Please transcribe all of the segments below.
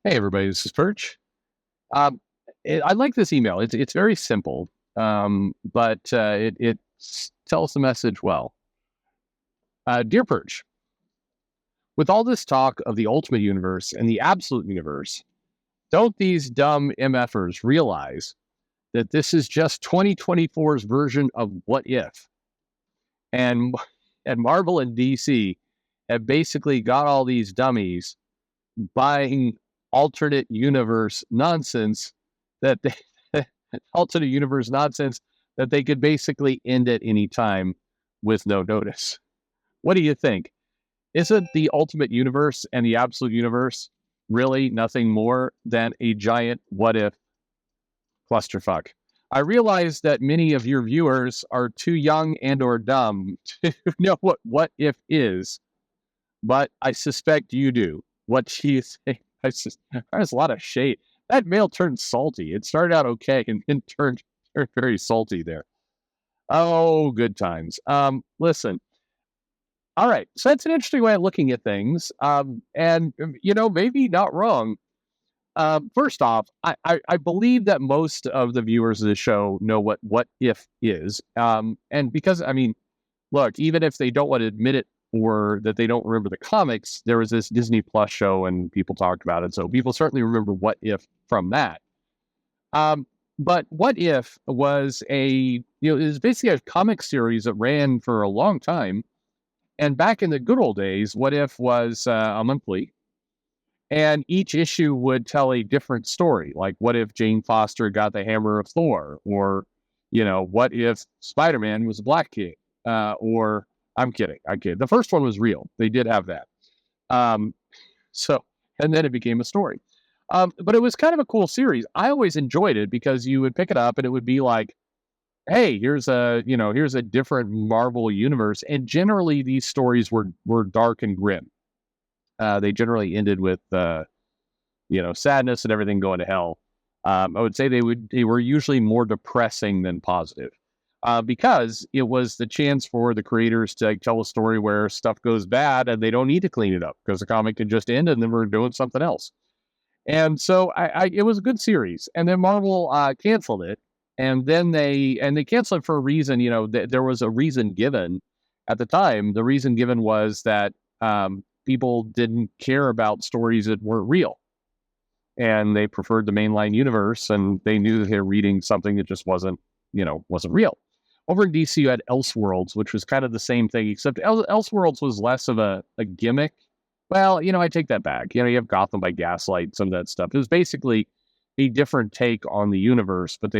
Hey everybody, this is Perch. Um, I like this email. It's very simple, but it tells the message well. Dear Perch, with all this talk of the ultimate universe and the absolute universe, don't these dumb MFers realize that this is just 2024's version of What If? And and Marvel and DC have basically got all these dummies buying alternate universe nonsense that they alternate universe nonsense that they could basically end at any time with no notice. What do you think? Isn't the ultimate universe and the absolute universe really nothing more than a giant what if clusterfuck? I realize that many of your viewers are too young and or dumb to know what if is, but I suspect you do. What do you think? There's a lot of shade. That mail turned salty. It started out okay and then turned very salty there. Oh, good times. Listen. All right. So that's an interesting way of looking at things. And maybe not wrong. First off, I believe that most of the viewers of the show know what if is. And because I mean, look, even if they don't want to admit it or that they don't remember the comics, there was this Disney Plus show and people talked about it. So people certainly remember What If from that. Um, but What If was it was basically a comic series that ran for a long time. And back in the good old days, What If was a monthly, and each issue would tell a different story. Like, what if Jane Foster got the hammer of Thor? Or, what if Spider-Man was a black kid? Or, I'm kidding. The first one was real. They did have that. Um, so, and then it became a story. But it was kind of a cool series. I always enjoyed it because you would pick it up and it would be like, hey, here's a different Marvel universe. And generally these stories were dark and grim. They generally ended with sadness and everything going to hell. I would say they were usually more depressing than positive, because it was the chance for the creators to tell a story where stuff goes bad and they don't need to clean it up because the comic can just end and then we're doing something else. And so it was a good series. And then Marvel canceled it, and then they canceled it for a reason. There was a reason given at the time. The reason given was that people didn't care about stories that weren't real, and they preferred the mainline universe, and they knew that they were reading something that just wasn't real. Over in DC, you had Elseworlds, which was kind of the same thing, except Elseworlds was less of a gimmick. Well, I take that back. You have Gotham by Gaslight, some of that stuff. It was basically a different take on the universe, but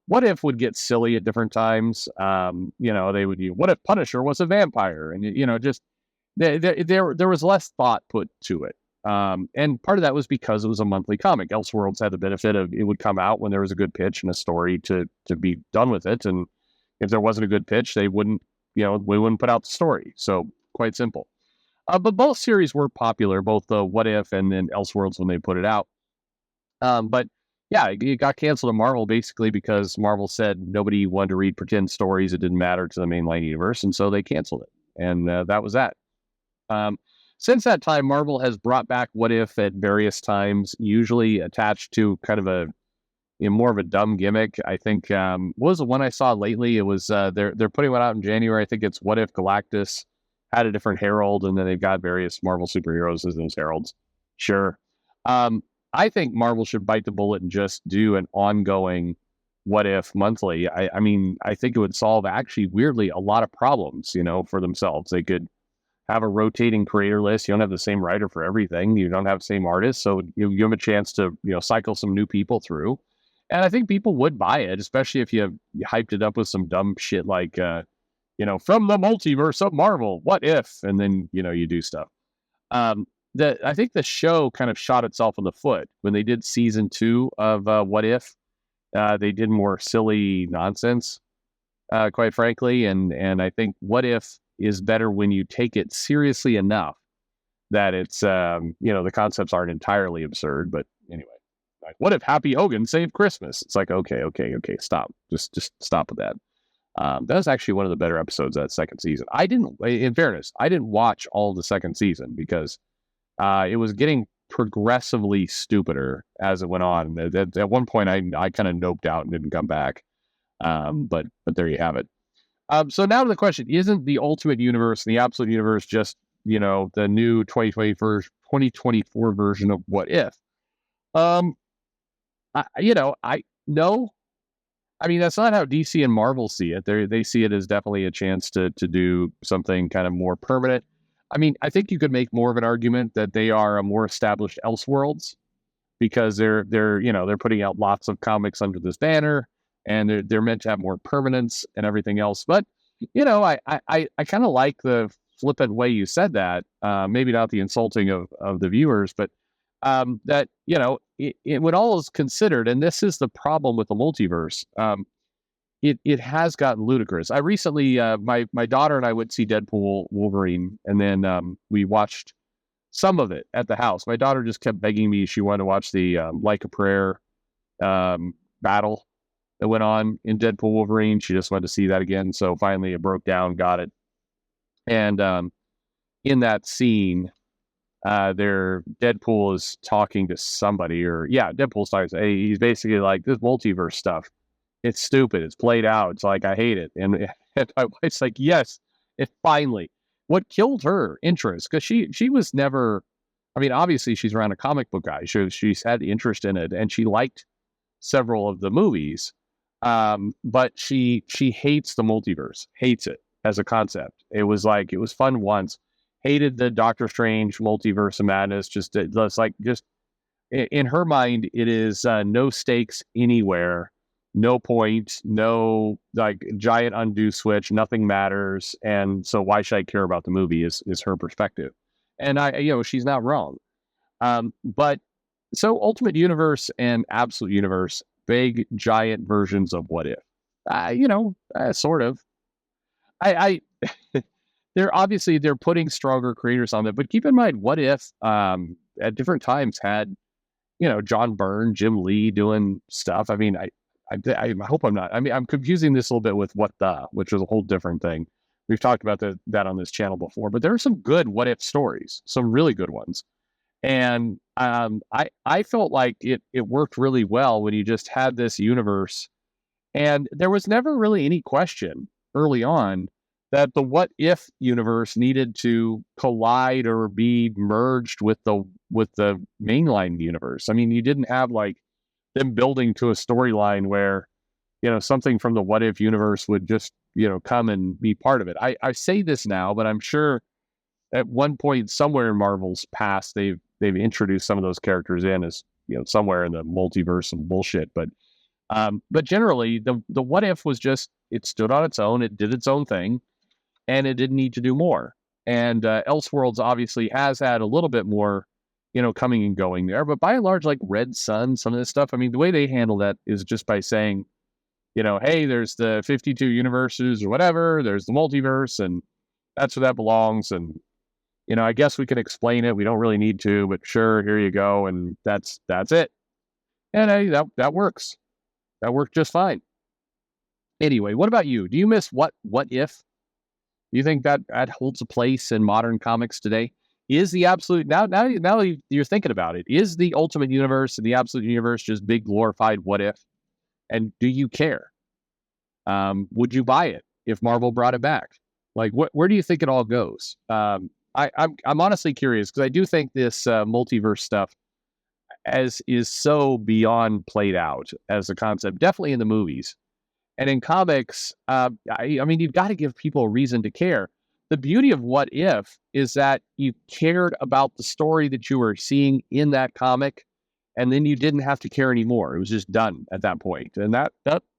What If would get silly at different times. They would what if Punisher was a vampire, and just there was less thought put to it. And part of that was because it was a monthly comic. Elseworlds had the benefit of it would come out when there was a good pitch and a story to be done with it. And if there wasn't a good pitch, we wouldn't put out the story. So quite simple. But both series were popular, both the What If and then Elseworlds when they put it out. But yeah, it got canceled at Marvel basically because Marvel said nobody wanted to read pretend stories. It didn't matter to the mainline universe. And so they canceled it. And that was that. Um, since that time, Marvel has brought back What If at various times, usually attached to kind of more of a dumb gimmick. I think what was the one I saw lately? It was they're putting one out in January. I think it's What If Galactus had a different herald, and then they've got various Marvel superheroes as those heralds. Sure. I think Marvel should bite the bullet and just do an ongoing What If monthly. I mean, I think it would solve actually weirdly a lot of problems, for themselves. They could have a rotating creator list. You don't have the same writer for everything. You don't have the same artist. So you have a chance to, cycle some new people through. And I think people would buy it, especially if you hyped it up with some dumb shit like, from the multiverse of Marvel, what if? And then, you do stuff. I think the show kind of shot itself in the foot when they did season 2 of What If. They did more silly nonsense, quite frankly. And I think What If is better when you take it seriously enough that it's, the concepts aren't entirely absurd. But anyway, like, what if Happy Hogan saved Christmas? It's like, okay, stop. Just stop with that. That was actually one of the better episodes of that second season. In fairness, I didn't watch all the second season because it was getting progressively stupider as it went on. At one point, I kind of noped out and didn't come back. But there you have it. So now to the question: isn't the Ultimate Universe and the Absolute Universe just the new 2024 version of What If? I no. I mean, that's not how DC and Marvel see it. They see it as definitely a chance to do something kind of more permanent. I mean, I think you could make more of an argument that they are a more established Elseworlds because they're putting out lots of comics under this banner, and they're meant to have more permanence and everything else. But I kind of like the flippant way you said that. Maybe not the insulting of the viewers, but that when all is considered, and this is the problem with the multiverse, it has gotten ludicrous. I recently, my daughter and I went to see Deadpool Wolverine, and then we watched some of it at the house. My daughter just kept begging me; she wanted to watch the Like a Prayer battle that went on in Deadpool Wolverine. She just wanted to see that again. So finally, it broke down, got it, and in that scene. Deadpool is talking to somebody, Deadpool's talking. He's basically like, this multiverse stuff, it's stupid, it's played out, it's like, I hate it. And my wife's like, yes, it finally. What killed her interest, because she was never, I mean, obviously she's around a comic book guy, she's had interest in it, and she liked several of the movies, but she hates the multiverse, hates it as a concept. It was fun once. Hated the Doctor Strange multiverse of madness. Just in her mind, it is no stakes anywhere, no point, no giant undo switch, nothing matters, and so why should I care about the movie? Is her perspective, and she's not wrong. But so Ultimate Universe and Absolute Universe, big giant versions of What If? Sort of. I they're putting stronger creators on it, but keep in mind, What If at different times had John Byrne, Jim Lee doing stuff. I mean, I hope I'm not. I mean, I'm confusing this a little bit with which is a whole different thing. We've talked about that on this channel before, but there are some good What If stories, some really good ones, and I felt like it worked really well when you just had this universe, and there was never really any question early on that the What If universe needed to collide or be merged with the mainline universe. I mean, you didn't have them building to a storyline where something from the What If universe would just come and be part of it. I say this now, but I'm sure at one point somewhere in Marvel's past they've introduced some of those characters in as somewhere in the multiverse and bullshit. But generally the What If was just, it stood on its own, it did its own thing, and it didn't need to do more. And Elseworlds obviously has had a little bit more, coming and going there. But by and large, like Red Sun, some of this stuff, I mean, the way they handle that is just by saying, hey, there's the 52 universes or whatever, there's the multiverse, and that's where that belongs. And, I guess we can explain it. We don't really need to, but sure, here you go. And that's it. And hey, that works. That worked just fine. Anyway, what about you? Do you miss What If? Do you think that holds a place in modern comics today? Is the Absolute, now you're thinking about it, is the Ultimate Universe and the Absolute Universe just big glorified What If? And do you care? Would you buy it if Marvel brought it back? Where do you think it all goes? I'm honestly curious, because I do think this multiverse stuff is so beyond played out as a concept, definitely in the movies. And in comics, I mean, you've got to give people a reason to care. The beauty of What If is that you cared about the story that you were seeing in that comic, and then you didn't have to care anymore. It was just done at that point. And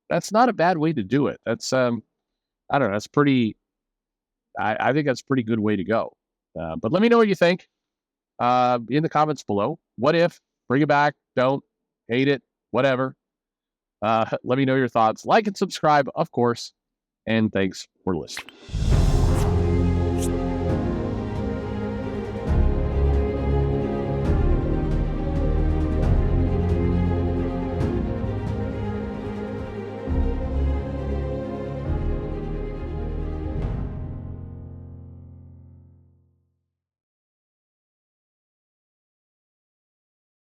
that's not a bad way to do it. That's, I don't know, that's pretty, I think that's a pretty good way to go. But let me know what you think in the comments below. What If? Bring it back. Don't. Hate it. Whatever. Let me know your thoughts. Like and subscribe, of course. And thanks for listening.